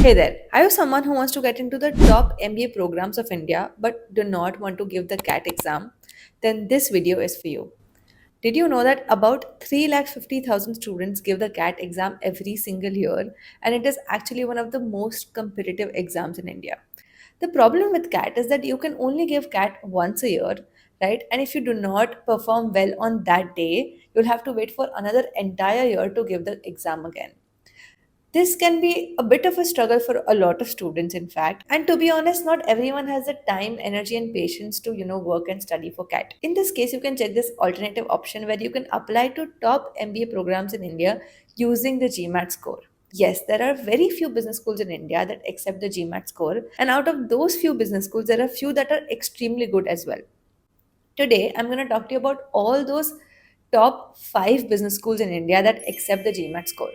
Hey there, are you someone who wants to get into the top MBA programs of India but do not want to give the CAT exam? Then this video is for you. Did you know that about 350,000 students give the CAT exam every single year, and it is actually one of the most competitive exams in India? The problem with CAT is that you can only give CAT once a year, right? And if you do not perform well on that day, you'll have to wait for another entire year to give the exam again. This can be a bit of a struggle for a lot of students, in fact. And to be honest, not everyone has the time, energy, and patience to, work and study for CAT. In this case, you can check this alternative option where you can apply to top MBA programs in India using the GMAT score. Yes, there are very few business schools in India that accept the GMAT score, and out of those few business schools, there are few that are extremely good as well. Today, I'm going to talk to you about all those top 5 business schools in India that accept the GMAT score.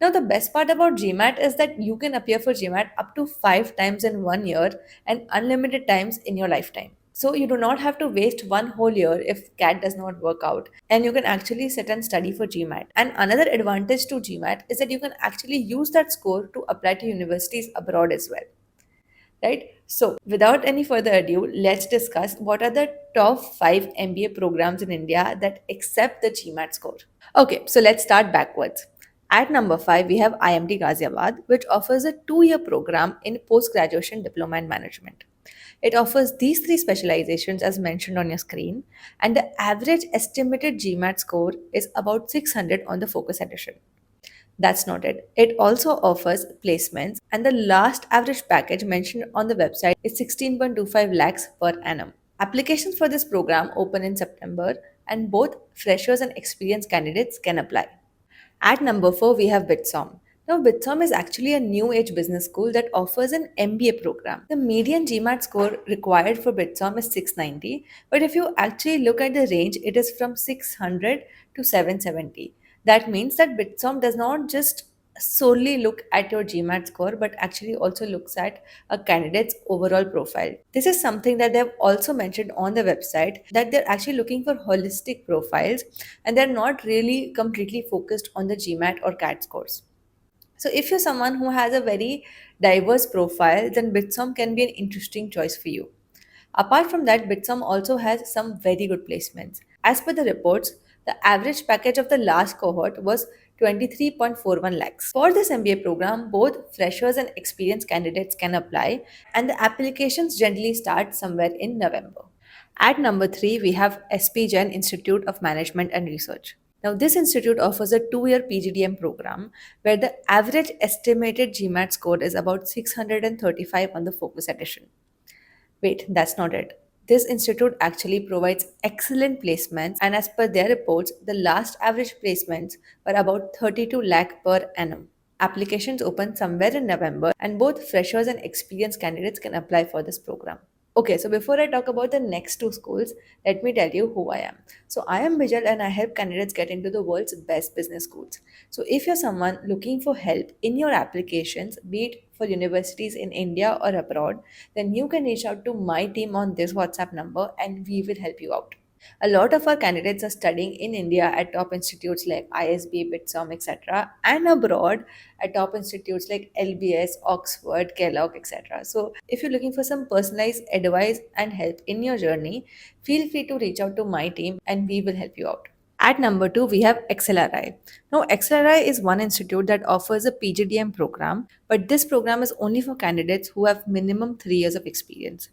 Now, the best part about GMAT is that you can appear for GMAT up to 5 times in 1 year and unlimited times in your lifetime. So, you do not have to waste one whole year if CAT does not work out, and you can actually sit and study for GMAT. And another advantage to GMAT is that you can actually use that score to apply to universities abroad as well, right? So, without any further ado, let's discuss what are the top 5 MBA programs in India that accept the GMAT score. Okay, so let's start backwards. At number 5, we have IMT Ghaziabad, which offers a 2 year program in post graduation diploma in management. It offers these three specializations as mentioned on your screen, and the average estimated GMAT score is about 600 on the Focus Edition. That's not it. It also offers placements, and the last average package mentioned on the website is 16.25 lakhs per annum. Applications for this program open in September, and both freshers and experienced candidates can apply. At number 4, we have Bitsom. Now, Bitsom is actually a new age business school that offers an MBA program. The median GMAT score required for Bitsom is 690, but if you actually look at the range, it is from 600 to 770. That means that Bitsom does not just solely look at your GMAT score, but actually also looks at a candidate's overall profile. This is something that they've also mentioned on the website, that they're actually looking for holistic profiles and they're not really completely focused on the GMAT or CAT scores. So, if you're someone who has a very diverse profile, then Bitsom can be an interesting choice for you. Apart from that, Bitsom also has some very good placements. As per the reports, the average package of the last cohort was 23.41 lakhs. For this MBA program, both freshers and experienced candidates can apply, and the applications generally start somewhere in November. At number 3, we have SP Jain Institute of Management and Research. Now, this institute offers a 2 year PGDM program where the average estimated GMAT score is about 635 on the Focus Edition. Wait, that's not it. This institute actually provides excellent placements, and as per their reports, the last average placements were about 32 lakh per annum. Applications open somewhere in November, and both freshers and experienced candidates can apply for this program. Okay, so before I talk about the next two schools, let me tell you who I am. So, I am Bijal and I help candidates get into the world's best business schools. So, if you're someone looking for help in your applications, be it for universities in India or abroad, then you can reach out to my team on this WhatsApp number and we will help you out. A lot of our candidates are studying in India at top institutes like ISB, Bitsom, etc., and abroad at top institutes like LBS, Oxford, Kellogg, etc. So, if you're looking for some personalized advice and help in your journey, feel free to reach out to my team and we will help you out. At number 2, we have XLRI. Now, XLRI is one institute that offers a PGDM program, but this program is only for candidates who have minimum 3 years of experience.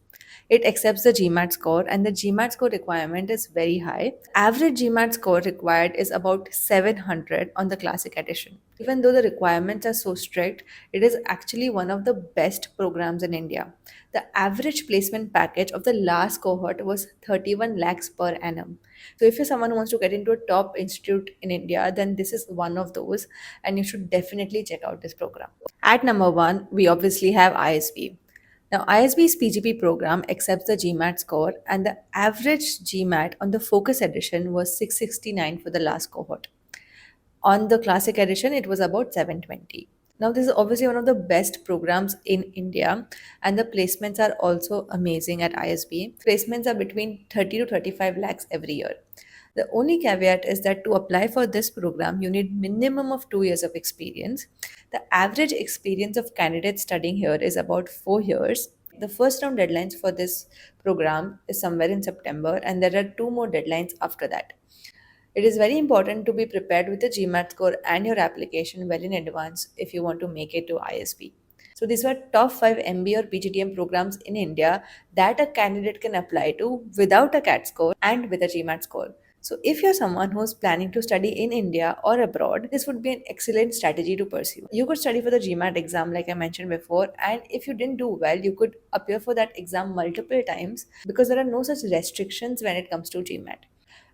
It accepts the GMAT score, and the GMAT score requirement is very high. Average GMAT score required is about 700 on the Classic Edition. Even though the requirements are so strict, it is actually one of the best programs in India. The average placement package of the last cohort was 31 lakhs per annum. So, if you're someone who wants to get into a top institute in India, then this is one of those, and you should definitely check out this program. At number 1, we obviously have ISB. Now, ISB's PGP program accepts the GMAT score, and the average GMAT on the Focus Edition was 669 for the last cohort. On the Classic Edition, it was about 720. Now, this is obviously one of the best programs in India, and the placements are also amazing at ISB. Placements are between 30 to 35 lakhs every year. The only caveat is that to apply for this program, you need minimum of 2 years of experience. The average experience of candidates studying here is about 4 years. The first round deadlines for this program is somewhere in September, and there are two more deadlines after that. It is very important to be prepared with the GMAT score and your application well in advance if you want to make it to ISB. So these were top 5 MBA or PGDM programs in India that a candidate can apply to without a CAT score and with a GMAT score. So if you're someone who's planning to study in India or abroad, this would be an excellent strategy to pursue. You could study for the GMAT exam like I mentioned before, and if you didn't do well, you could appear for that exam multiple times because there are no such restrictions when it comes to GMAT.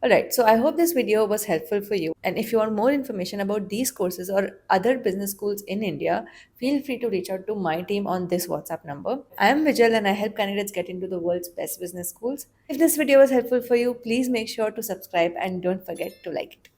Alright, so I hope this video was helpful for you. And if you want more information about these courses or other business schools in India, feel free to reach out to my team on this WhatsApp number. I am Vijal and I help candidates get into the world's best business schools. If this video was helpful for you, please make sure to subscribe and don't forget to like it.